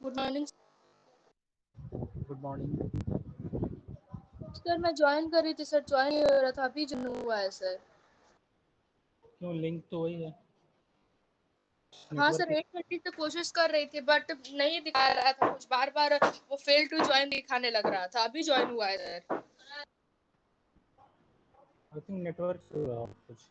Good morning good morning. Sir. मैं join कर रही थी सर, ज्वाइन नहीं हो रहा था, अभी ज्वाइन हुआ है सर। क्यों, लिंक तो वही है। हाँ सर, नेटवर्क 8:30 तक कोशिश कर रही थी बट नहीं दिखा रहा था कुछ, बार बार वो फेल टू ज्वाइन दिखाने लग रहा था। अभी ज्वाइन हुआ है सर। आई थिंक नेटवर्क हो रहा है कुछ।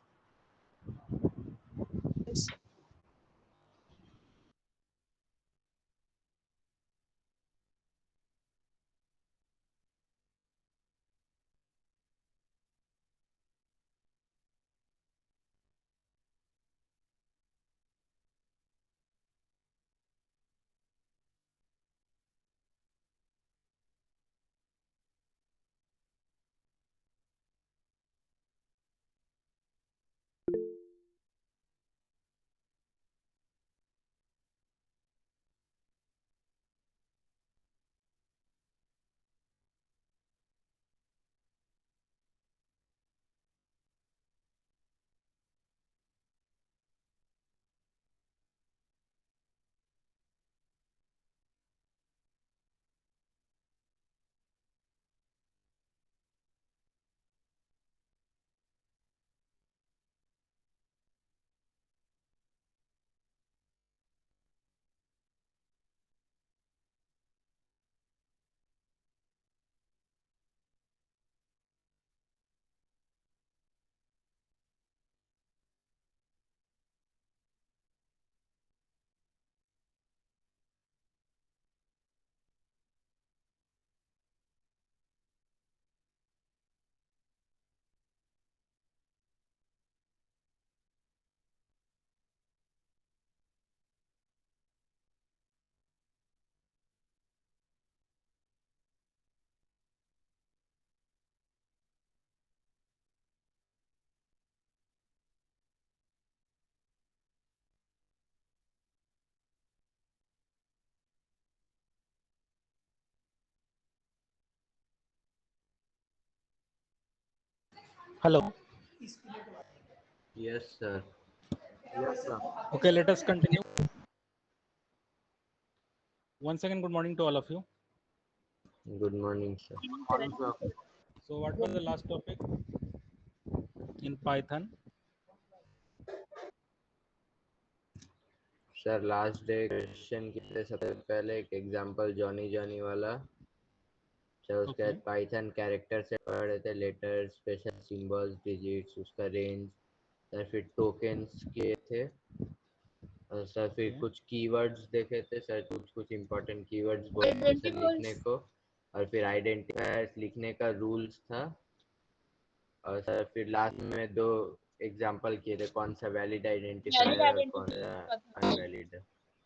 Hello. Yes, sir. Yes, sir. Okay, let us continue. Once again, good morning to all of you. Good morning, sir. Sir, So, what was the last topic in Python? Sir last day question किए थे सबसे पहले एक example Johnny Johnny वाला। Sir उसके Okay. बाद Python character से पढ़े थे, लेटर, स्पेशल सिंबल्स, डिजिट्स, उसका रेंज। सर फिर टोकेन्स किए थे। और सर फिर Okay. कुछ कीवर्ड्स देखे थे सर, कुछ कुछ इंपॉर्टेंट कीवर्ड्स बोले थे सर लिखने आइडेंटिफायर्स। को। और फिर आइडेंटिफायर्स लिखने का रूल्स था। और सर फिर लास्ट में दो एग्जांपल किए थे, कौन सा वैलिड वैलिड आइडेंटिफायर और कौन सा आइडेंटिफायर का था। Invalid.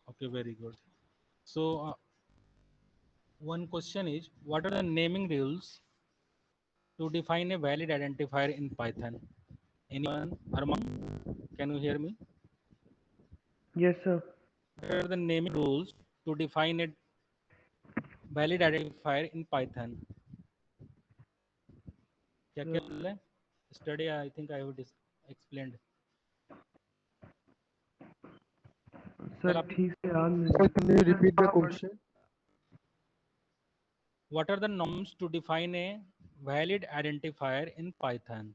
Okay, very good. So, one question is, what are the naming rules to define a valid identifier in Python? Anyone? Arman, can you hear me? Yes, sir. What are the naming rules to define a valid identifier in Python? क्या Sir, क्या rule है? Study, I think I have explained. sir, कल आप ठीक से याद नहीं Sir, है। can you repeat the question? what are the norms to define a valid identifier in Python?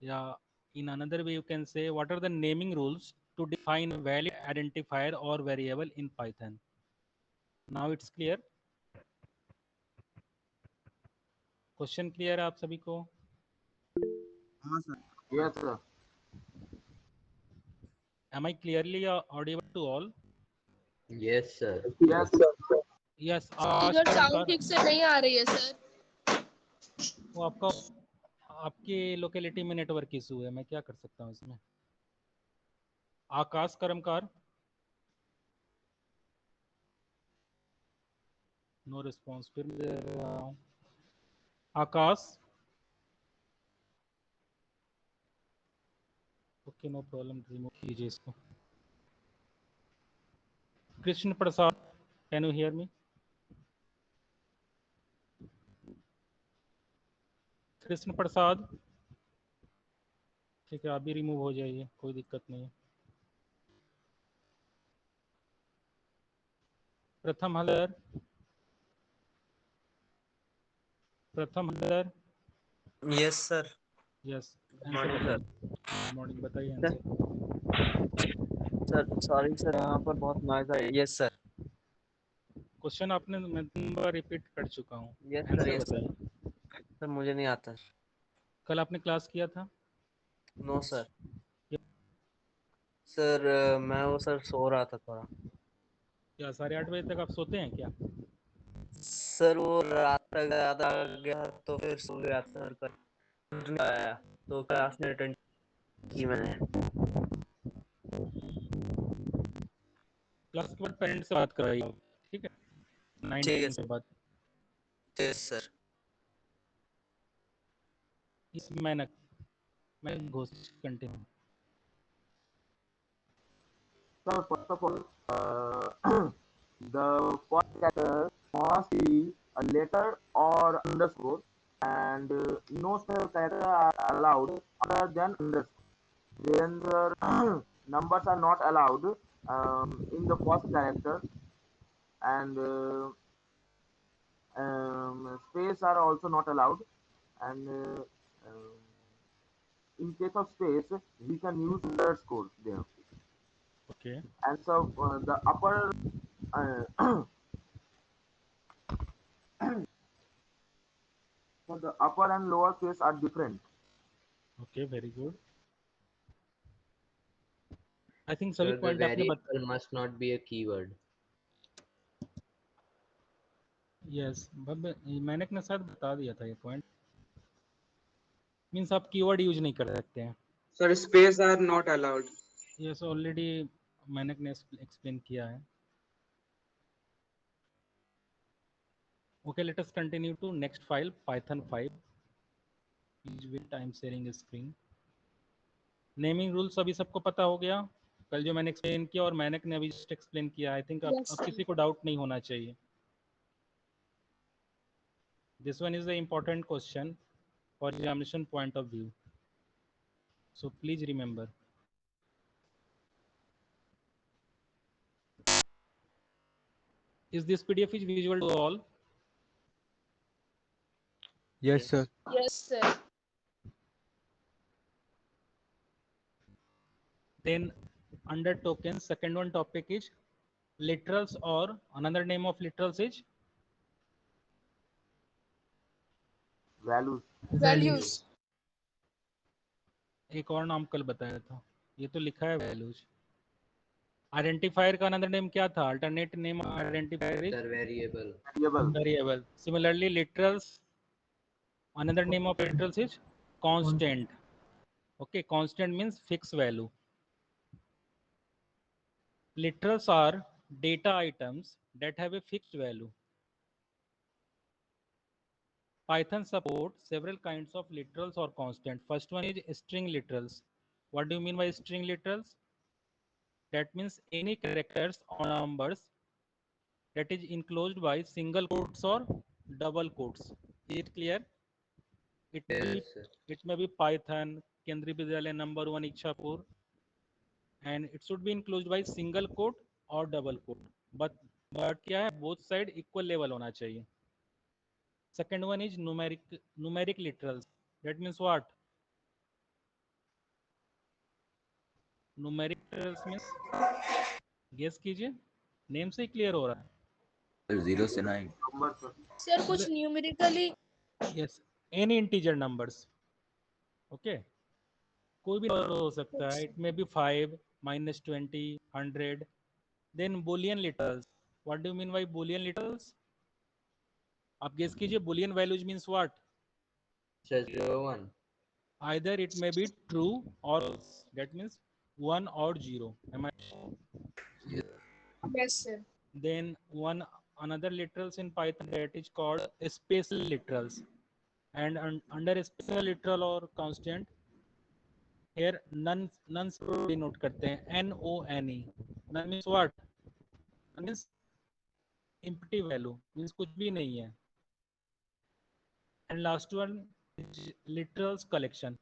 Yeah, in another way you can say what are the naming rules to define a valid identifier or variable in Python? Now it's clear. Question clear है आप सभी को? हाँ sir. Yes, sir. Am I clearly audible to all? Yes, sir. Yes, sir. Yes, आकाश इधर sound कर्मकार। ठीक से नहीं आ रही है सर। वो आपका आपकी लोकेलिटी में नेटवर्क इशू है, मैं क्या कर सकता हूँ इसमें? आकाश कर्मकार, नो रिस्पॉन्स। फिर मैं दे रहा हूँ। Akash, okay no problem, remove कीजिए इसको। Krishna Prasad, can you hear me? Krishna Prasad, ठीक है, आप भी रिमूव हो जाइए, कोई दिक्कत नहीं है। प्रथम हलर, प्रथम huller, yes sir. Yes answer बताइए। गुड मॉर्निंग, बताइए आंसर। सर सॉरी सर, यहाँ पर बहुत नॉइज है। Yes sir. क्वेश्चन आपने मैं 3 बार रिपीट कर चुका हूँ, yes sir, answer yes sir. बताइए। सर मुझे नहीं आता। कल आपने क्लास किया था? No sir. सर मैं वो सर सो रहा था थोड़ा। क्या 8:30 बजे तक आप सोते हैं क्या? सर वो रात तक याद आ गया तो फिर सो गया सर। कल नहीं आया तो क्लास नहीं अटेंड की मैंने। क्लास के बाद पेरेंट्स से बात कराइए, ठीक है? ठीक है 9:10 के बाद। Yes sir. इस मैं Ghosh continue. So first of all, the first character must be a letter or underscore, and no spell character are allowed other than underscore. Then the numbers are not allowed in the first character, and space are also not allowed. And in case of space, we can use underscore there. Okay, And so the upper uh, so the upper and lower case are different. Okay, very good. I think सभी So the point आपने variable must not be a keyword. Yes, मैंने ने शायद बता दिया था ये point. Means आप कीवर्ड यूज नहीं कर सकते हैं। Sir, space are not allowed. Yes, already मैंने ने एक्सप्लेन किया है। Okay, let us continue to next file, Python 5। Please wait, I am sharing screen. Naming rule सभी सबको पता हो गया कल जो मैंने एक्सप्लेन किया, और मैंने ने अभी जस्ट एक्सप्लेन किया। आई थिंक अब Yes, sir. किसी को डाउट नहीं होना चाहिए। This one is the important question for examination point of view, so please remember. Is this PDF is visual to all? Yes, sir. Yes, sir. Then under tokens, second one topic is literals, or another name of literals is Values. Values. एक और नाम कल बताया था, ये तो लिखा है वैल्यूज। आइडेंटिफायर का अनदर नेम क्या था? Alternate name identifier is Sir, variable. Variable. Variable. Similarly literals, another name of literals is constant. Okay, constant means fixed value. Literals are data items that have a fixed value. Python supports several kinds of literals or constant. First one is string literals. What do you mean by string literals? That means any characters or numbers that is enclosed by single quotes or double quotes. Is it clear? Yes, sir. It may be Python, Kendriya Vidyalaya number 1 Ichhapur, and it should be enclosed by single quote or double quote. But क्या है, both side equal level होना चाहिए. Second one is numeric literals. That means what? Numeric literals means, guess कीजिए, name से ही clear हो रहा है। 0 से 9। Numbers. Sir, कुछ numerically. Yes, any integer numbers. Okay, कोई भी number हो सकता है. It may be 5, -20, 100. Then boolean literals. What do you mean by boolean literals? आप guess कीजिए, boolean values means what? Sir, 0, 1. Either it may be true or false. That means 1 or 0. Am I? Yes, sir. Then one another literals in Python that is called special literals, and under special literal or constant, here none से denote करते हैं, NONE. None means what? None means empty value, means कुछ भी नहीं है. And last one is literals collection.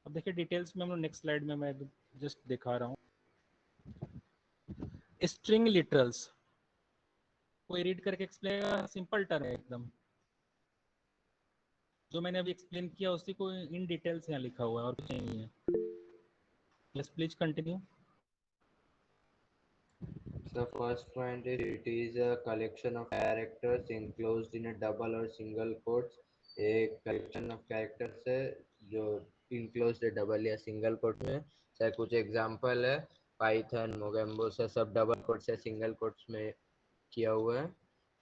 अब देखिए details में हम लोग नेक्स्ट स्लाइड में मैं जस्ट दिखा रहा हूँ. स्ट्रिंग लिटरल्स, कोई रीड करके एक्सप्लेन, सिंपल टर्म है एकदम, जो मैंने अभी एक्सप्लेन किया उसी को इन डिटेल्स यहाँ लिखा हुआ है और कुछ नहीं है। Yes please continue. So first point is it is a collection of characters enclosed in a double or single quotes. एक collection of characters है जो enclosed है डबल या सिंगल कोट में। सर कुछ एग्जांपल है, पाइथन, मोगेम्बो से सब डबल कोट्स या सिंगल कोट्स में किया हुआ है।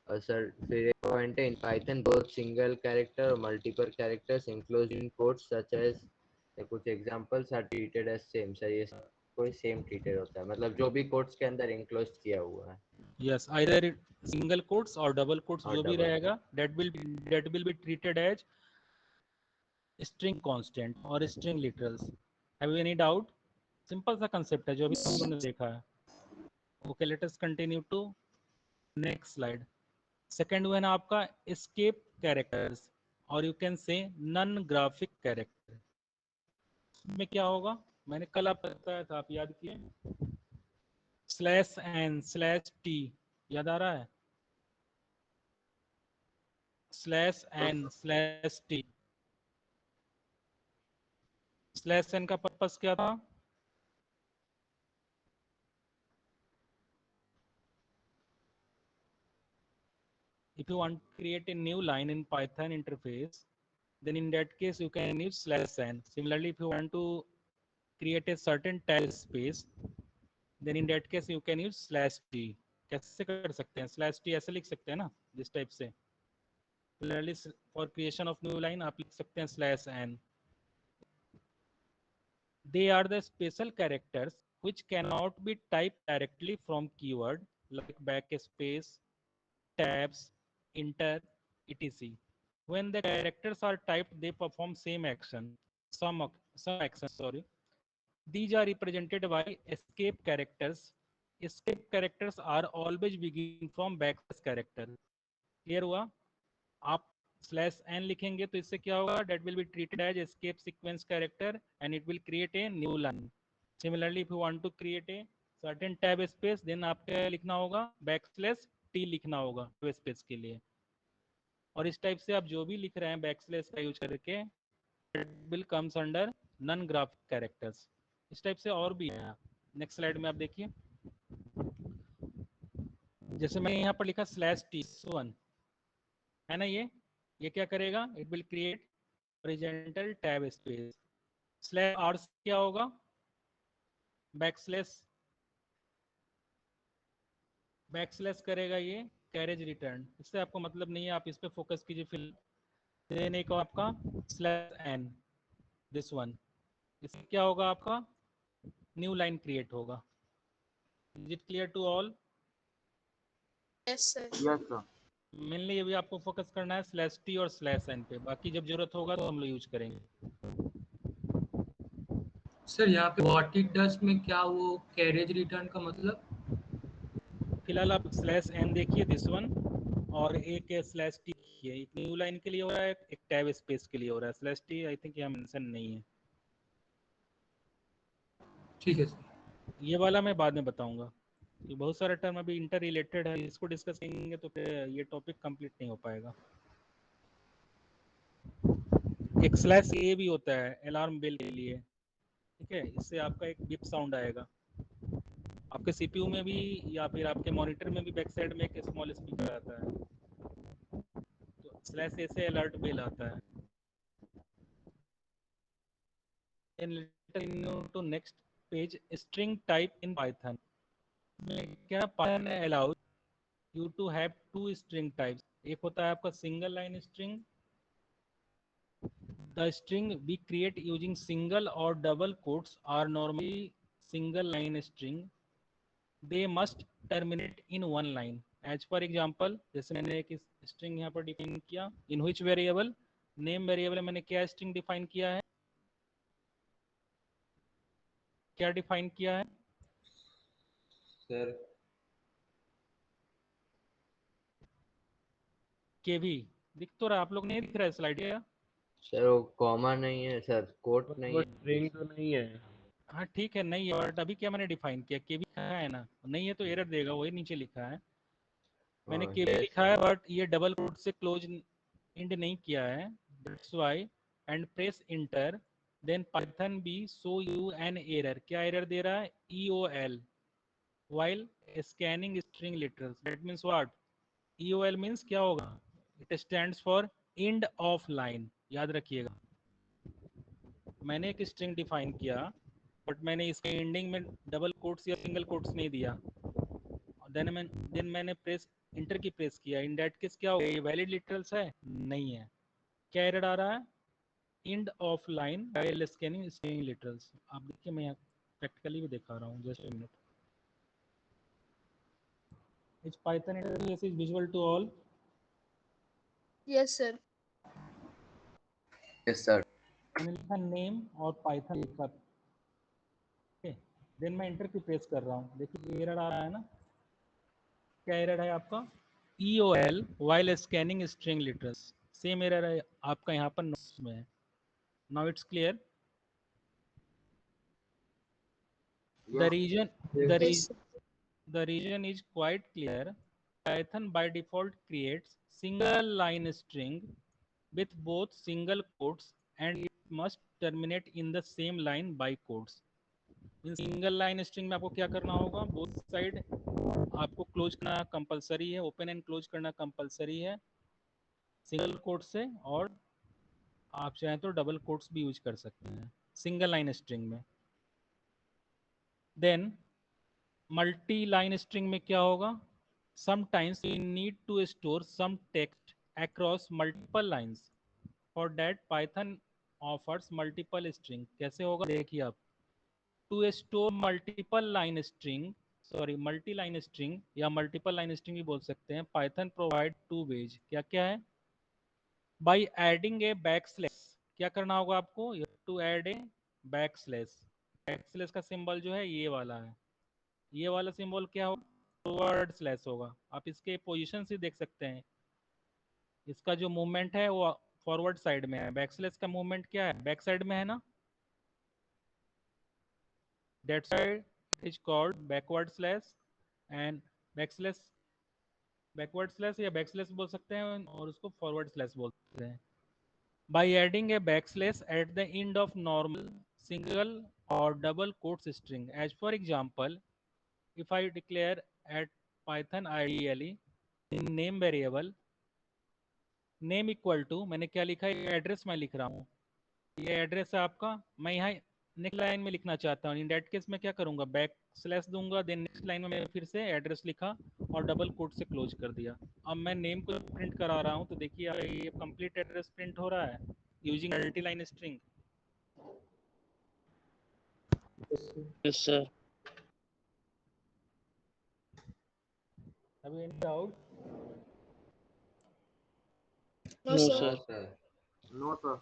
और सर फिर एक पॉइंट है, in Python both single character और multiple characters enclosed in quotes such as, कुछ examples are treated as same. Sir ये कोई सेम ट्रीटेड होता है, मतलब जो भी कोट्स के अंदर इंक्लोज किया हुआ है। यस, आइदर सिंगल कोट्स और डबल कोट्स और जो भी double रहेगा that will be treated as string constant और string literals. Have you any doubt? Simple सा कंसेप्ट है जो अभी हम लोगों ने देखा है। Okay, let us continue to next slide. Second one आपका एस्केप कैरेक्टर्स और you can say non graphic character. में क्या होगा, मैंने कल आप बताया था, आप याद किए, /n/t याद आ रहा है? /n/t /n का पर्पस क्या था? If you want to create a new line in Python interface, then in that case you can use /n. Similarly, if you want to create a certain tab space, then in that case you can use /t. कैसे कर सकते हैं? /t ऐसे लिख सकते हैं ना, जिस टाइप से। Similarly, for creation of new line आप लिख सकते हैं /n. They are the special characters which cannot be typed directly from keyword like backspace, tabs, enter, etc. When the characters are typed, they perform same action. Some actions, sorry. These are represented by escape characters. Escape characters are always begin from backslash character. Clear हुआ? आप /n लिखेंगे तो इससे क्या होगा? That will be treated as escape sequence character and it will create a new line. Similarly, if you want to create a certain tab space, then आपको लिखना होगा /t लिखना होगा tab space के लिए। और इस टाइप से आप जो भी लिख रहे हैं बैकस्लैश का यूज करके, will comes under non graphic characters. इस टाइप से और भी है। नेक्स्ट स्लाइड में आप देखिए, जैसे मैंने यहाँ पर लिखा /t1 है ना, ये क्या करेगा? It will create horizontal tab space. /r क्या होगा? बैकस्लैश करेगा ये कैरेज रिटर्न। इससे आपको मतलब नहीं है, आप इस पे फोकस कीजिए फिलहाल। देन एक आपका /n, दिस वन, इससे क्या होगा? आपका न्यू लाइन क्रिएट होगा। Is it clear to all? Yes sir. Yes sir. Mainly ये भी आपको फोकस करना है /t और /n पे, बाकी जब जरूरत होगा तो हम लोग यूज करेंगे। सर यहाँ पे व्हाट इट डज में क्या वो कैरेज रिटर्न का मतलब? फिलहाल आप /n देखिए, दिस वन, और एक /t देखिए। एक न्यू लाइन के लिए हो रहा है, एक टैब स्पेस के लिए हो रहा है। /t आई थिंक यहाँ मेंशन नहीं है। ठीक है सर। ये वाला मैं बाद में बताऊंगा, कि बहुत सारा टर्म अभी इंटर रिलेटेड है, इसको डिस्कस करेंगे तो फिर ये टॉपिक कंप्लीट नहीं हो पाएगा। एक /a भी होता है अलार्म बेल के लिए, ठीक है? इससे आपका एक बिप साउंड आएगा। आपके सीपीयू में भी या फिर आपके मॉनिटर में भी बैक साइड में एक स्मॉल स्पीकर आता है, तो /a से अलर्ट बेल आता है। to next page, string type in Python. क्या Python allows you to have two string types. एक होता है आपका single line string. The string we create using single or double quotes are normally single line string. They must terminate in one line. As for example, जैसे मैंने एक string यहाँ पर define किया, in which variable, name variable मैंने क्या string define किया है? क्या डिफाइन किया है सर? केवी दिख तो रहा, आप लोग नहीं दिख रहा है स्लाइड या? सर वो कॉमा नहीं है सर, कोट नहीं वो है। स्ट्रिंग तो नहीं है। हाँ ठीक है, नहीं है, बट अभी क्या मैंने डिफाइन किया, केवी कहाँ है ना, नहीं है तो एरर देगा, वही नीचे लिखा है। मैंने हाँ, केबी yes, लिखा है बट ये डबल कोट से क्लोज इंड नहीं किया है, that's why, and press enter, then Python be show you an error, क्या एरर दे रहा है, EOL while scanning string literals, that means what, EOL means क्या होगा, it stands for end of line, याद रखिएगा। मैंने एक स्ट्रिंग डिफाइन किया बट मैंने इसके एंडिंग में डबल कोट्स या सिंगल कोट्स नहीं दिया, देन मैंने प्रेस इंटर की प्रेस किया, इन दैट केस क्या होगा, ये वैलिड लिटरल्स है, नहीं है, क्या एरर आ रहा है, end of line while scanning string literals. आप देखिए मैं प्रैक्टिकली भी दिखा रहा हूँ, just a minute. Is Python interface is visual to all? Yes, sir. yes sir. मैंने लिखा नेम और पाइथन लिखा, देन मैं इंटर की प्रेस कर रहा हूँ, देखिए एरर आ रहा है ना, क्या एरर है आपका, EOL while scanning string literals, same error है आपका यहाँ पर नोट्स में है। Now it's clear, the Yes. region Yes, sir. the region is quite clear. Python by default creates single line string with both single quotes and it must terminate in the same line by quotes। Single line string में आपको क्या करना होगा, both side आपको close करना compulsory है, open and close करना compulsory है सिंगल कोट से, और आप चाहें तो डबल कोट्स भी यूज कर सकते हैं सिंगल लाइन स्ट्रिंग में। देन मल्टी लाइन स्ट्रिंग में क्या होगा, sometimes we need to store some text across multiple lines, for that Python offers multiple string. कैसे होगा देखिए आप, to store multiple line string, sorry multi line string या multiple line string भी बोल सकते हैं, पाइथन प्रोवाइड टू वेज, क्या क्या है, बाई एडिंग ए बैकस्लैश, क्या करना होगा आपको, to add a backslash, backslash का सिंबल जो है ये वाला है, ये वाला सिंबल क्या होगा, फॉरवर्ड स्लैश होगा, आप इसके पोजीशन से देख सकते हैं, इसका जो मूवमेंट है वो फॉरवर्ड साइड में है, बैकस्लैश का मूवमेंट क्या है, बैक साइड में है ना, that's why it is called backward slash, and backslash, backward slash या बैकस्लैश बोल सकते हैं और उसको फॉरवर्ड स्लैश बोलते हैं। By adding a backslash at the end of normal, single or double quotes string. As for example, if I declare at Python IDLE in name variable, name equal to, मैंने क्या लिखा है, ये address मैं लिख रहा हूँ, ये एड्रेस है आपका, मैं यहाँ नेक्स्ट लाइन में लिखना चाहता हूँ, इन दैट केस मैं क्या करूँगा, बैक स्लैश दूंगा, देन नेक्स्ट लाइन में मैं फिर से एड्रेस लिखा और डबल कोट से क्लोज कर दिया। अब मैं नेम को प्रिंट करा रहा हूँ तो देखिए ये कंप्लीट एड्रेस प्रिंट हो रहा है using multi line string. Yes, sir. अभी any doubt? No, No, sir. sir. No sir. No, sir.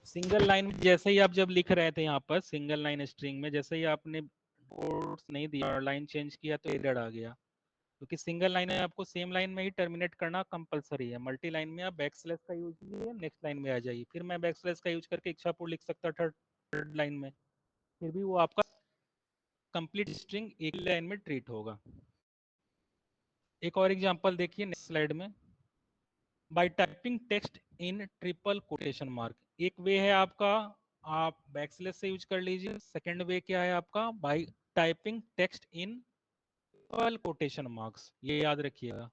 Single line में जैसे ही आप जब लिख रहे थे यहाँ पर सिंगल लाइन स्ट्रिंग में, जैसे ही आपने कोट्स नहीं दिया और लाइन चेंज किया तो एरर आ गया, क्योंकि सिंगल लाइन में आपको सेम लाइन में ही टर्मिनेट करना कंपलसरी है, मल्टी लाइन में आप बैक स्लैश का यूज कीजिए, नेक्स्ट लाइन में आ जाइए, फिर मैं बैक स्लैश का यूज करके इच्छापुर लिख सकता थर्ड लाइन में, फिर भी वो आपका कंप्लीट स्ट्रिंग एक लाइन में ट्रीट होगा। एक और एग्जांपल देखिए नेक्स्ट स्लाइड में, bye typing text in triple quotation mark, एक वे है आपका आप बैकस्लैश से यूज कर लीजिए, सेकंड वे क्या है आपका, bye typing text in triple quotation marks, ये याद रखिएगा।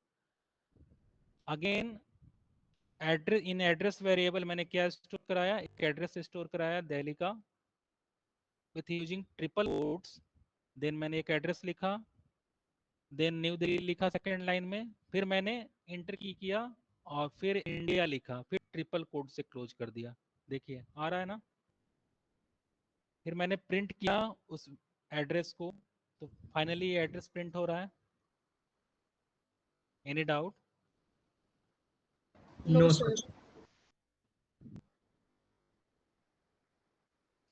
अगेन एड्रेस, इन एड्रेस वेरिएबल मैंने क्या स्टोर कराया, एक एड्रेस स्टोर कराया दिल्ली का with using triple quotes, then मैंने एक एड्रेस लिखा, देन न्यू दिल्ली लिखा सेकंड लाइन में, फिर मैंने इंटर की किया और फिर इंडिया लिखा, फिर ट्रिपल कोट से क्लोज कर दिया, देखिए आ रहा है ना, फिर मैंने प्रिंट किया उस एड्रेस को तो फाइनली ये एड्रेस प्रिंट हो रहा है। Any doubt? No, No, sir. sir.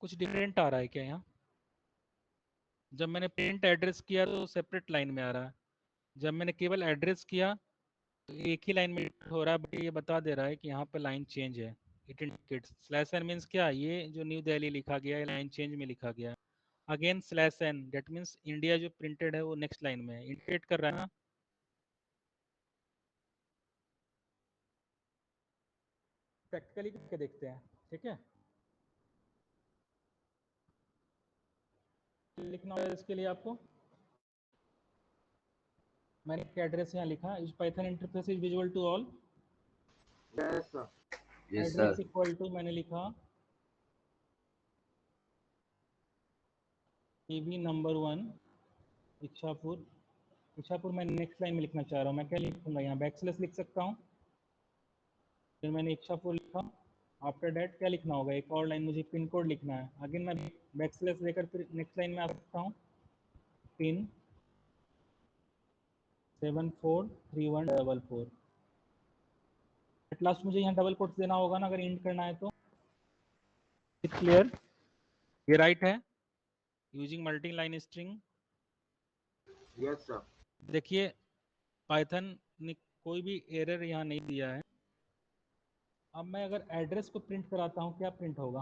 कुछ डिफरेंट आ रहा है क्या यहाँ, जब मैंने प्रिंट एड्रेस किया तो सेपरेट लाइन में आ रहा है, जब मैंने केवल एड्रेस किया तो एक ही लाइन में हो रहा है, बट ये बता दे रहा है कि यहाँ पे लाइन चेंज है, it indicates slash n means क्या, ये जो न्यू दिल्ली लिखा गया है लाइन चेंज में लिखा गया है, again slash n that means India जो प्रिंटेड है वो नेक्स्ट लाइन में इंडिकेट कर रहा है ना। प्रैक्टिकली करके देखते हैं, ठीक है। लिखना होगा इसके लिए आपको, मैंने एक एड्रेस यहाँ लिखा, इस Python interface is visual to all. Yes, sir. Yes, address sir. Equal to मैंने लिखा केवी नंबर 1 इच्छापुर। इच्छापुर मैं नेक्स्ट लाइन में लिखना चाह रहा हूँ, मैं क्या लिखूंगा यहाँ, बैकस्लैश लिख सकता हूँ। फिर मैंने इच्छापुर लिखा, आफ्टर डैट क्या लिखना होगा, एक और लाइन मुझे पिन कोड लिखना है। अगेन मैं बैकस्लैश लेकर फिर नेक्स्ट लाइन में आ सकता हूँ, पिन 743144। एट लास्ट मुझे यहाँ डबल कोट्स देना होगा ना, अगर इंड करना है तो। क्लियर, ये राइट है, using multi line string. Yes, sir. देखिए पाइथन ने कोई भी एरर यहाँ नहीं दिया है। अब मैं अगर एड्रेस को प्रिंट कराता हूँ, क्या प्रिंट होगा,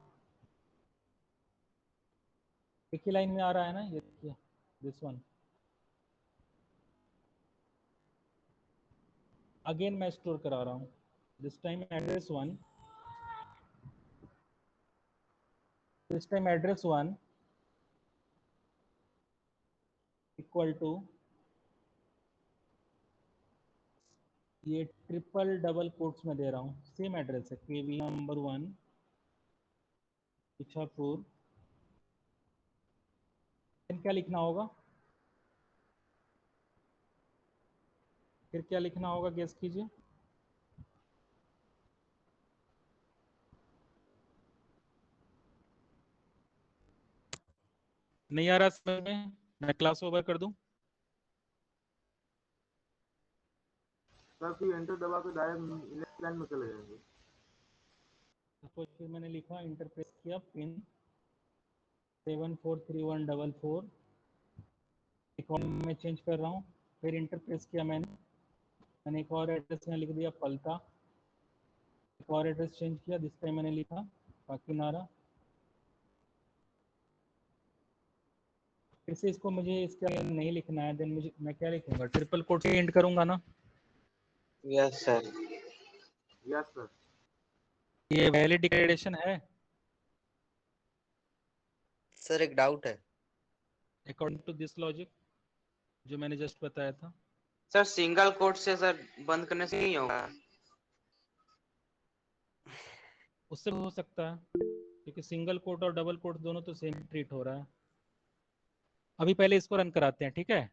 एक ही लाइन में आ रहा है ना, ये देखिए दिस वन। अगेन मैं स्टोर करा रहा हूँ, this time address 1, this time address 1 equal to, ये ट्रिपल डबल कोट्स में दे रहा हूँ, सेम एड्रेस है, केवी नंबर 1 इच्छापुर। क्या लिखना होगा, फिर क्या लिखना होगा, गेस कीजिए। नहीं आ रहा समझ में, मैं क्लास ओवर कर दूं। सर फिर एंटर दबा के डायरेक्ट नेक्स्ट लाइन में चले जाएंगे। तो फिर मैंने लिखा, इंटरप्रेस किया, पिन 743144, एक और मैं चेंज कर रहा हूँ। फिर इंटरप्रेस किया मैंने एक और एड्रेस यहाँ लिख दिया, पलता। एक और एड्रेस चेंज किया, दिस टाइम मैंने लिखा काकीनाडा। फिर से इसको मुझे इसका नहीं लिखना है, देन मुझे मैं क्या लिखूंगा, ट्रिपल कोट से एंड करूंगा ना। Yes, sir. Yes, sir. ये वैलिड डिक्लेरेशन है सर एक डाउट है। अकॉर्डिंग टू दिस लॉजिक जो मैंने जस्ट बताया था। सर सिंगल कोट से सर बंद करने से नहीं होगा। उससे हो सकता है, क्योंकि सिंगल कोट और डबल कोट दोनों तो सेम ट्रीट हो रहा है। अभी पहले इसको रन कराते हैं, ठीक है।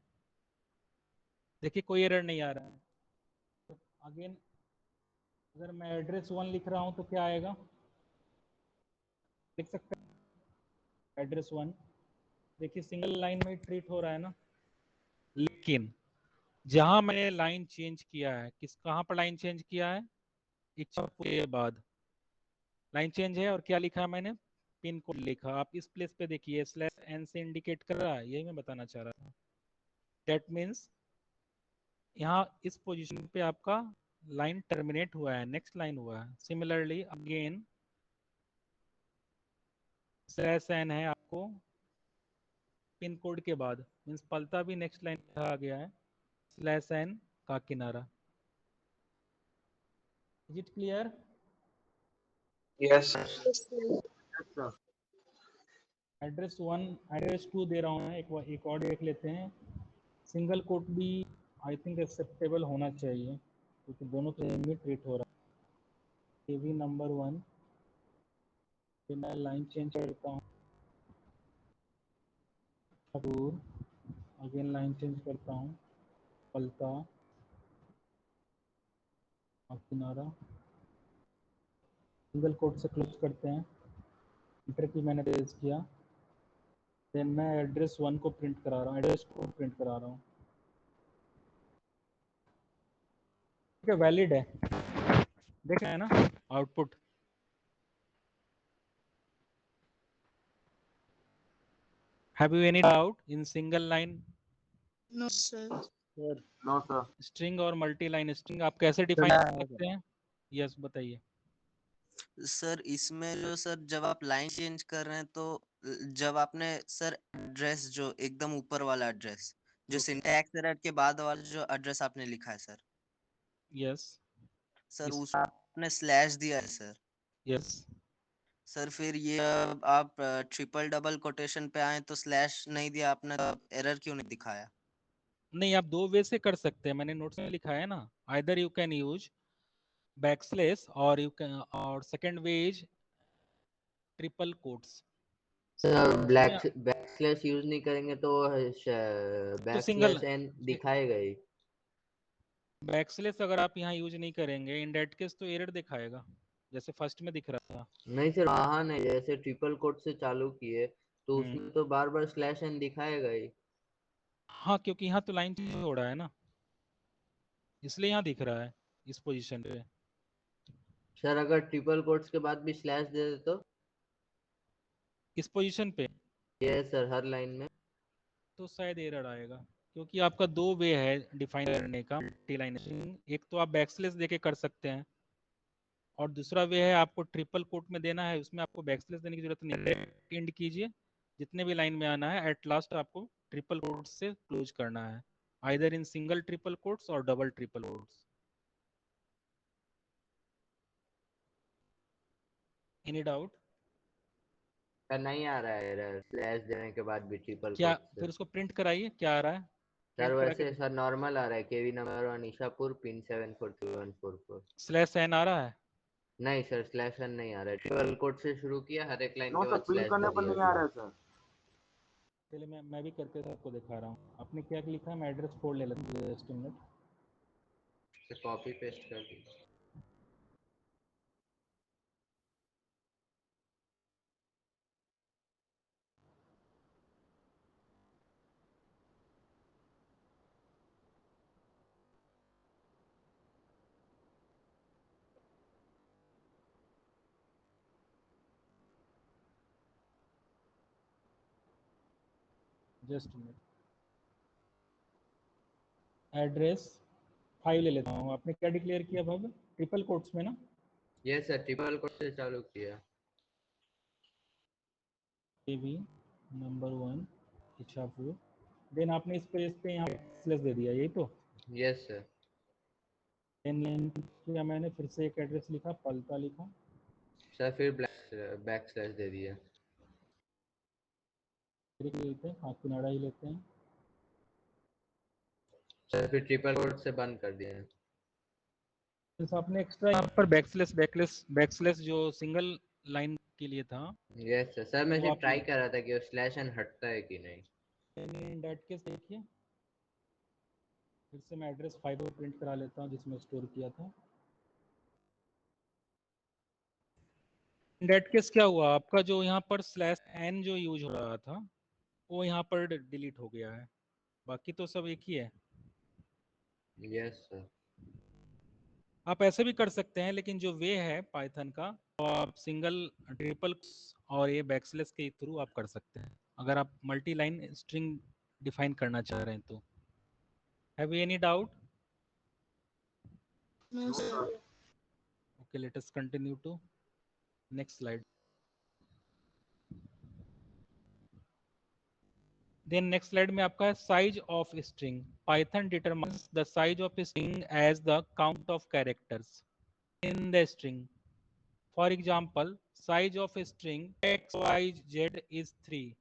देखिए कोई एरर नहीं आ रहा है। तो अगेन अगर मैं एड्रेस 1 लिख रहा हूं तो क्या आएगा, लिख सकते हैं एड्रेस 1। देखिए सिंगल लाइन में ट्रीट हो रहा है ना, लेकिन जहां मैंने लाइन चेंज किया है, कहां पर लाइन चेंज किया है, इच्छापुर के बाद लाइन चेंज है, और क्या लिखा है मैंने, पिन कोड लिखा। आप इस प्लेस पे देखिए /n से इंडिकेट कर रहा है, यही मैं बताना चाह रहा था। दैट मीन्स यहाँ इस पोजीशन पे आपका लाइन टर्मिनेट हुआ है, नेक्स्ट लाइन हुआ है। सिमिलरली अगेन /n है आपको पिन कोड के बाद, मीन्स पलता भी नेक्स्ट लाइन पे आ गया है, /n Kakinada. Is it clear? Yes sir. Yes, sir. Address 1 address 2 दे रहा हूँ, एक और देख लेते हैं। सिंगल कोट भी आई थिंक एक्सेप्टेबल होना चाहिए, क्योंकि दोनों तो में ट्रीट हो रहा है। केवी नंबर 1, फिर मैं लाइन चेंज करता हूँ, अगेन लाइन चेंज करता हूँ, पलता काकीनाडा। सिंगल कोट से क्लोज करते हैं, इंटर की मैंने प्रेस किया, देन मैं एड्रेस 1 को प्रिंट करा रहा हूँ, एड्रेस को प्रिंट करा रहा हूँ, ठीक है, वैलिड है, देख रहे हैं ना output. Have you any doubt in single line No, sir. No, sir. String और मल्टी लाइन स्ट्रिंग आप कैसे डिफाइन कर सकते हैं? यस बताइए। सर इसमें जो सर जब आप लाइन चेंज कर रहे हैं तो जब आपने सर एड्रेस जो एकदम ऊपर वाला एड्रेस जो Okay. सिंटैक्स एरर के बाद वाला जो एड्रेस आपने लिखा है सर, यस सर उस आपने स्लैश दिया है सर, यस सर फिर ये आप ट्रिपल डबल कोटेशन पे आए तो स्लैश नहीं दिया आपने, एरर क्यों नहीं दिखाया? नहीं, आप दो वे से कर सकते हैं, मैंने नोट्स में लिखा है ना। Either you can use backslash और यू कैन, और second way is triple quotes. Sir उसमें बैकस्लैश यूज नहीं करेंगे तो तो सिंगल बैकस्लैश एन दिखाएगा ही। बैकस्लेस अगर आप यहाँ यूज नहीं करेंगे इन डेट केस तो एरर दिखाएगा, जैसे फर्स्ट में दिख रहा था। नहीं सर, वहाँ नहीं, जैसे ट्रिपल कोट से चालू किए तो हम्म, उसमें तो बार बार स्लैश एन दिखाएगा ही। हाँ क्योंकि यहाँ तो लाइन चेंज हो रहा है ना, इसलिए यहाँ दिख रहा है इस पोजीशन पे। सर अगर ट्रिपल कोट्स के बाद भी स्लैश दे दे तो? इस पोजीशन पे ये सर हर लाइन में। तो शायद एरर आएगा, क्योंकि आपका दो वे है डिफाइन करने का मल्टी लाइन। एक तो आप बैकस्लेस देके कर सकते हैं, और दूसरा वे है आपको ट्रिपल कोट में देना है, उसमें आपको बैकस्लेस देने की जरूरत नहीं है। एंड कीजिए, जितने भी लाइन में आना है एट लास्ट आपको ट्रिपल कोट से क्लोज करना है, either in single triple quotes और double triple quotes. Any doubt? Sir नहीं आ रहा है एरर स्लैश देने के बाद भी ट्रिपल क्या कोट से। फिर उसको प्रिंट कराइए, क्या आ रहा है? सर प्रिंट करा के वैसे सर नॉर्मल आ रहा है, KV number 1 Ishapur pin 743144। Slash n आ रहा है? नहीं सर, स्लैश एन नहीं आ रहा है। ट्रिपल कोट से शुरू किया, हर एक लाइन नो के सर, बाद प्रिंट स्लैश करने दे पर दिया नहीं आ अगला। रहा है सर। चलिए मैं भी करके आपको दिखा रहा हूँ। आपने क्या लिखा है, मैं एड्रेस कोड ले लेता हूँ, जस्ट मिनट। कॉपी पेस्ट कर दी। जस्ट मिनट, एड्रेस 5 ले लेता हूँ। आपने क्या डिक्लेयर किया भाई? ट्रिपल कोट्स में ना? ये सर ट्रिपल कोट से चालू किया। केवी नंबर 1 इच्छापुर, देन आपने इस पे यहाँ स्लैश दे दिया, यही तो। Yes sir. देन किया मैंने, फिर से एक एड्रेस लिखा, पलता लिखा। सर फिर बैक स्लैश दे दिया। फिर लेते हैं, काकीनाडा ही लेते हैं। सर फिर ट्रिपल कोट से बंद कर दिया है। फिर आपने एक्स्ट्रा यहाँ पर बैकस्लेस जो सिंगल लाइन के लिए था यस सर। सर मैं वो सिर्फ आप ट्राई कर रहा था कि वो स्लैश एन हटता है कि नहीं। इन दैट केस देखिए, फिर से मैं एड्रेस 5 को प्रिंट करा लेता हूँ जिसमें स्टोर किया था। इन दैट केस क्या हुआ, आपका जो यहाँ पर स्लैश एन जो यूज हो रहा था वो यहाँ पर डिलीट हो गया है, बाकी तो सब एक ही है। Yes sir. आप ऐसे भी कर सकते हैं, लेकिन जो वे है पाइथन का वो आप सिंगल ट्रिपल और ये बैकस्लैश के थ्रू आप कर सकते हैं, अगर आप मल्टी लाइन स्ट्रिंग डिफाइन करना चाह रहे हैं तो। Have you any doubt? No, sir. Okay, let us continue to next slide. Then next slide में आपका है size of string. Python determines the size of string as the count of characters in the string. For example, size of string xyz is 3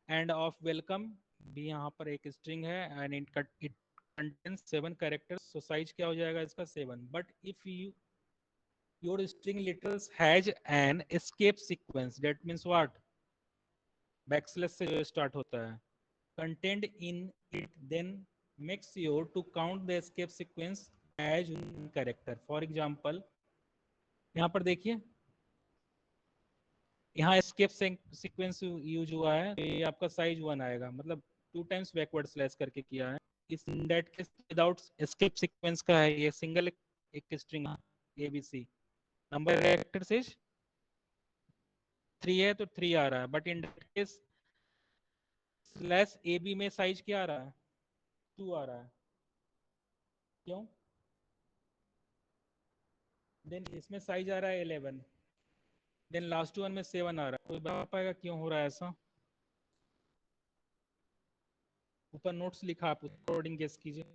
and of welcome भी यहाँ पर एक string है and it contains 7 characters, so size क्या हो जाएगा इसका 7। but if your string literals has an escape sequence, that means what? Backslash से जो स्टार्ट होता है, contained in it, then makes sure to count the escape sequence as one character। for example, यहाँ पर देखिए, यहाँ एस्केप सीक्वेंस यूज हुआ है तो ये आपका साइज 1 आएगा, मतलब 2 टाइम्स बैकवर्ड स्लैश करके किया है। इस that case without escape sequence का है, ये सिंगल एक स्ट्रिंग एबीसी, नंबर कैरेक्टर से 3 है तो 3 आ रहा है, but in that case slash AB में साइज क्या आ रहा है? 2 आ रहा है। क्यों? देन इसमें साइज आ रहा है 11, देन लास्ट वन में 7 आ रहा है। कोई बता पाएगा क्यों हो रहा है ऐसा? ऊपर नोट्स लिखा, आप अकॉर्डिंग गेस कीजिए।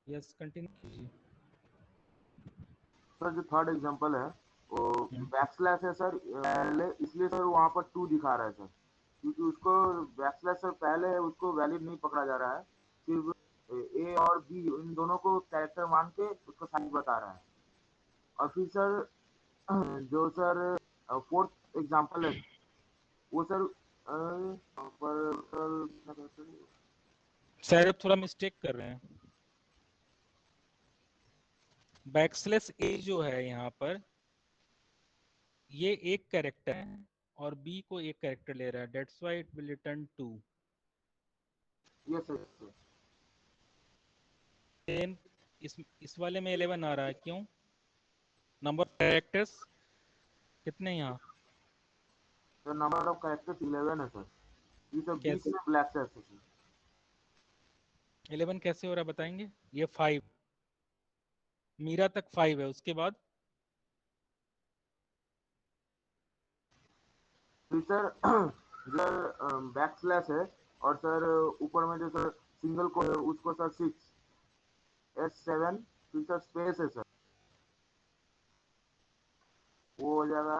यस, कंटिन्यू कीजिए। सर जो थर्ड एग्जांपल है वो बैकस्लैश है सर, पहले इसलिए सर वहाँ पर 2 दिखा रहा है सर, क्योंकि उसको बैकस्लैश सर पहले है, उसको वैलिड नहीं पकड़ा जा रहा है, सिर्फ ए और बी इन दोनों को कैरेक्टर मान के उसको साइज बता रहा है। और फिर सर जो सर फोर्थ एग्जांपल है वो सर पर सर आप थोड़ा मिस्टेक कर रहे हैं। बैकस्लैश ए जो है यहाँ पर ये एक कैरेक्टर है और बी को एक कैरेक्टर ले रहा है, that's why it will return 2। Yes sir. Then इस वाले में 11 आ रहा है, क्यों? नंबर ऑफ कैरेक्टर्स कितने यहाँ? सर नंबर ऑफ कैरेक्टर्स 11 है सर, ये सब बीच कैसे में ब्लैक से सर। 11 कैसे हो रहा है बताएंगे? ये 5 मीरा तक 5 है, उसके बाद फिर सर जो बैक स्लैश है और सर ऊपर में जो सर सिंगल को है उसको सर 6 S7 फिर सर स्पेस है सर, वो हो जाएगा,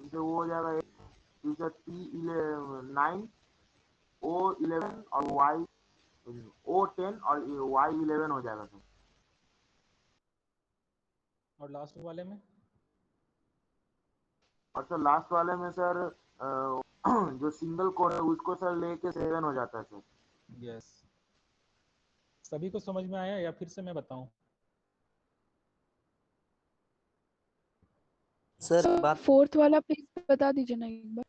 फिर वो हो जाएगा फिर सर T9 O11 और O10 और Y11 हो जाएगा सर। और लास्ट वाले में और सर लास्ट वाले में सर जो सिंगल कोड है उसको सर लेके 7 हो जाता है सर। यस। सभी को समझ में आया या फिर से मैं बताऊं? सर बात फोर्थ वाला प्लीज बता दीजिए ना एक बार।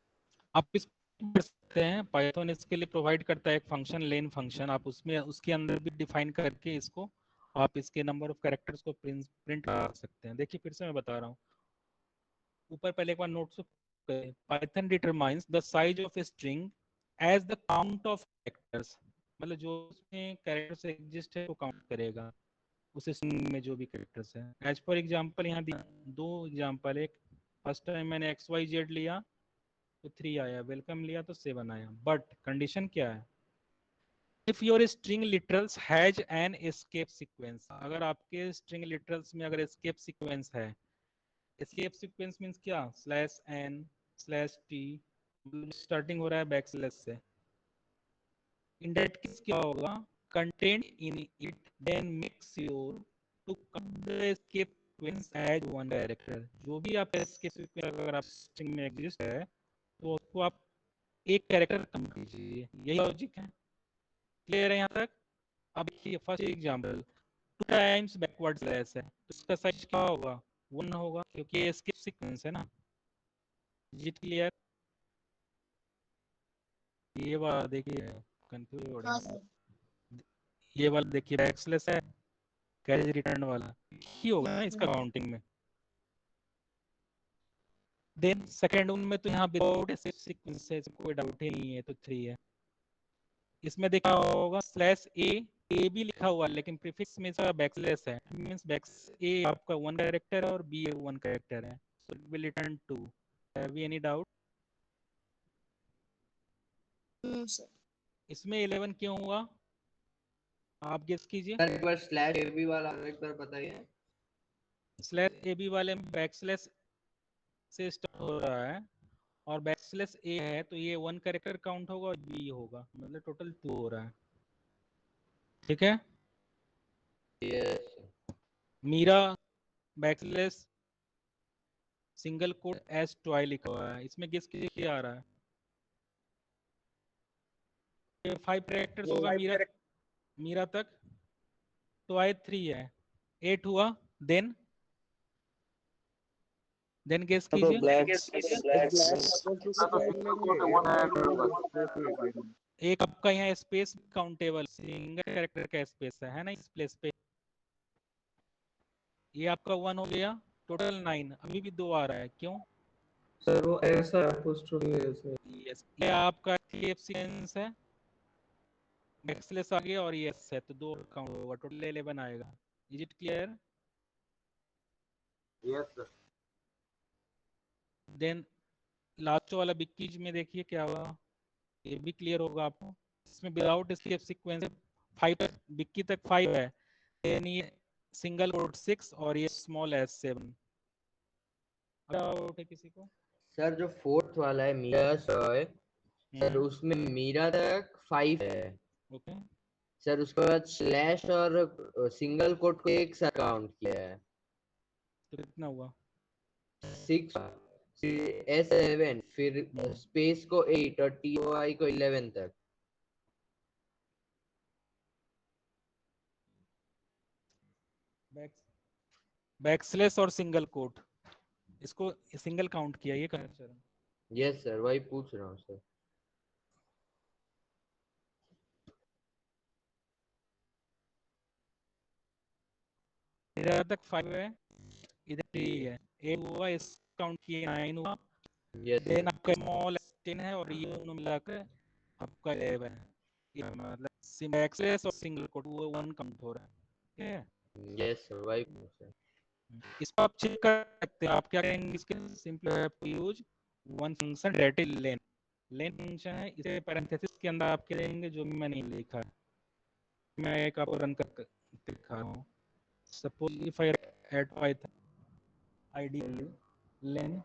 आप इस कर सकते हैं, पाइथन इसके लिए प्रोवाइड करता है एक फंक्शन लेन फंक्शन, आप उसमें उसके अंदर भी डिफाइन करके इसको आप इसके नंबर ऑफ कैरेक्टर्स को प्रिंट कर सकते हैं। देखिए फिर से मैं बता रहा हूँ, ऊपर पहले एक बार notes Python determines the size of a string as the count of characters, मतलब जो उसमें कैरेक्टर्स एग्जिस्ट है वो काउंट करेगा उस स्ट्रिंग में जो भी कैरेक्टर्स है। एज फॉर एग्जांपल यहाँ दो एग्जांपल, एक फर्स्ट टाइम मैंने XYZ लिया तो 3 आया, वेलकम लिया तो 7 आया, बट कंडीशन क्या है? If your string literals has an escape sequence, अगर आपके स्ट्रिंग लिटरल्स में अगर एस्केप सीक्वेंस है, एस्केप सीक्वेंस मींस क्या? /n/t, स्टार्टिंग हो रहा है बैकस्लैश से। इन दैट केस क्या होगा? Content in it then makes your to count the escape sequence as one character. जो भी आप एस्केप सीक्वेंस अगर आप स्ट्रिंग में एग्जिस्ट है तो उसको आप एक कैरेक्टर कम कीजिए, यही लॉजिक है। क्लियर है यहाँ तक? अब देखिए first example 2 times backward slash है तो इसका साइज क्या होगा? 1 होगा, क्योंकि ये स्किप सीक्वेंस है ना। Is it clear? ये वाला देखिए कंफ्यूज हो रहा है, ये वाला देखिए बैकस्लैश है, कैरेज रिटर्न वाला ही होगा ना इसका काउंटिंग में। देन सेकंड उनमें तो यहाँ विदाउट सीक्वेंस है, कोई डाउट ही नहीं है, तो 3 है। इसमें देखा होगा /a भी लिखा हुआ है लेकिन प्रीफिक्स में इसका बैकस्लैश है, मींस बैक्स a आपका 1 कैरेक्टर है और b 1 कैरेक्टर है, so it will return 2। Have you any doubt? इसमें 11 क्यों हुआ आप गेस कीजिए। सर एक बार /ab वाला एक बार बताइए। /ab वाले में बैकस्लैश से स्टार्ट हो रहा है और बैकस्लैश a है तो ये 1 कैरेक्टर काउंट होगा और b होगा, मतलब टोटल 2 हो रहा है। ठीक है? Yes Meera backslash single quote S toy लिखा हुआ है, इसमें गेस कीजिए क्या आ रहा है? 5 कैरेक्टर्स होगा मीरा तक, टॉय 3 है, 8 हुआ, देन गेस कीजिए। एक आपका यहाँ स्पेस काउंटेबल सिंगल कैरेक्टर का स्पेस है ना इस प्लेस पे, ये आपका 1 हो गया, टोटल 9। अभी भी 2 आ रहा है, क्यों? सर वो ऐसा अपोस्ट्रोफी है सर। यस, ये आपका एस्केप सीक्वेंस है, बैकस्लैश आ गया और यस है तो 2 काउंट होगा, टोटल 11 आएगा। Is it clear? Yes sir. Then last वाला बिक्कीज में देखिए क्या हुआ, ये भी क्लियर होगा आपको। इसमें विदाउट एस्केप सीक्वेंस 5 बिक्की तक 5 है, देन ये सिंगल कोट 6 और ये स्मॉल एस 7। डाउट है किसी को? सर जो फोर्थ वाला है मीरा सर, सर उसमें मीरा तक 5 है। ओके सर उसके बाद स्लैश और सिंगल कोट को एक साथ काउंट किया है, तो कितना हुआ? 6 S7, फिर स्पेस को 8 और TOI को 11 तक। बैकस्लैश और सिंगल कोट, इसको सिंगल काउंट किया, ये करेक्ट सर? यस सर, वही पूछ रहा हूँ सर। इधर तक 5 है, इधर 3 है, 8 हुआ, इस काउंट किए 9 हुआ। यस देन आपका स्मॉल 10 है और ये दोनों मिलाकर आपका 11 है। ये मतलब बैकस्लैश और सिंगल कोट वो 1 काउंट हो रहा है। ठीक है, यस सर, वही पूछ रहा हूँ। इसको आप चेक कर सकते हैं। आप क्या करेंगे, इसके simply have to use one function that is len. Len function है, इसे पैरेंथेसिस के अंदर आप करेंगे जो मैंने लिखा है, मैं एक आपको रन कर दिखा रहा हूँ। Suppose if I add Python ideally len,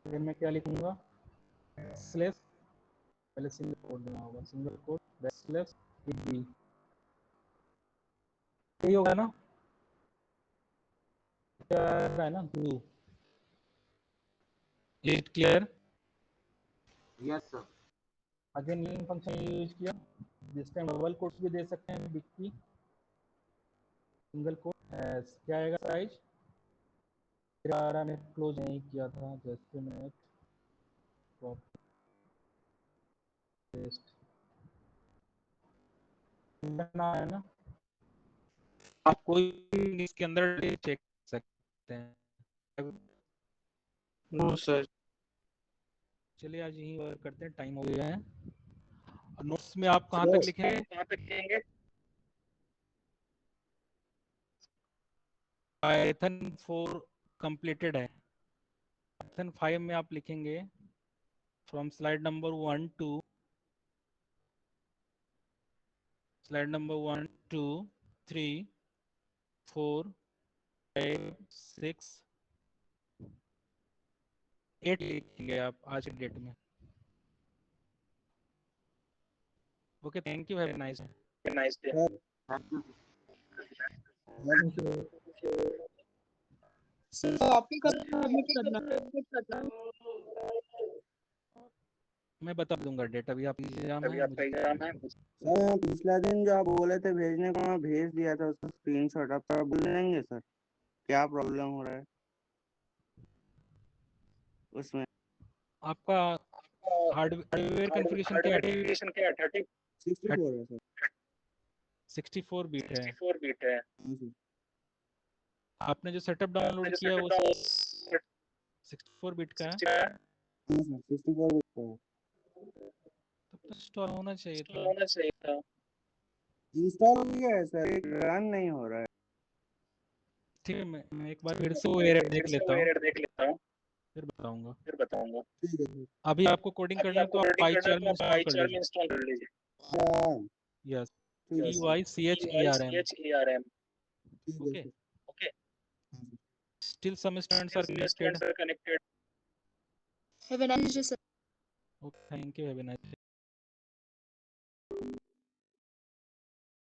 फिर मैं क्या लिखूंगा, स्लैश, पहले सिंगल कोट देना होगा, सिंगल कोट बैकस्लैश बी, यही होगा ना? क्या है ना, to. It clear? Yes sir. Again len function use किया, दिस टाइम डबल कोट्स भी दे सकते हैं, बिग की सिंगल कोट एस, क्या आएगा साइज, 11 में क्लोज नहीं किया था, जस्ट मिनट, पेस्ट ना है ना, आप कोई भी इसके अंदर चेक सकते हैं। No sir. चलिए आज यही वर्क करते हैं, टाइम हो गया है। नोट्स में आप कहाँ तक लिखेंगे? कहाँ तक लिखेंगे? पाइथन 4 कंप्लीटेड है, पाइथन 5 में आप लिखेंगे from slide number 1 to slide number 1 2 3 4 5 6 8 लिखेंगे आप आज की डेट में। Okay, thank you, have a nice day. Nice day. Thank you. Copy कब सबमिट करना? मैं बता दूंगा डेट, अभी आप एग्जाम अभी है आपका एग्जाम है। सर पिछला दिन जो आप बोले थे भेजने को, मैं भेज दिया था उसका स्क्रीनशॉट, आप थोड़ा बोल देंगे सर क्या प्रॉब्लम हो रहा है उसमें? आपका हार्डवेयर कॉन्फ़िगरेशन क्या है? कॉन्फ़िगरेशन क्या है? 64 है सर। 64 बिट है। 64 बिट है। आपने जो सेटअप डाउनलोड किया वो 64 बिट का है, हाँ सर 64 बिट का है। तब तो इंस्टॉल होना चाहिए था। होना चाहिए था। इंस्टॉल हो गया है सर, एक रन नहीं हो रहा है। ठीक है, मैं एक बार फिर से वो एरर देख लेता हूँ, एरर देख लेता हूँ, फिर बताऊंगा। फिर बताऊंगा। ठीक है सर। अभी आपको कोडिंग अभी करना है आपको तो आप कोडिंग करना है पाइचार्म तो में आप इंस्टॉल कर पाइचार्म लीजिए। इंस्टॉल कर लीजिए। यस, ठीक है सर। PYCHERM। PYCHERM। ठीक है okay, sir. Okay. Still some students are connected. are connected. Have a nice day, sir. Okay, thank you, have a nice day.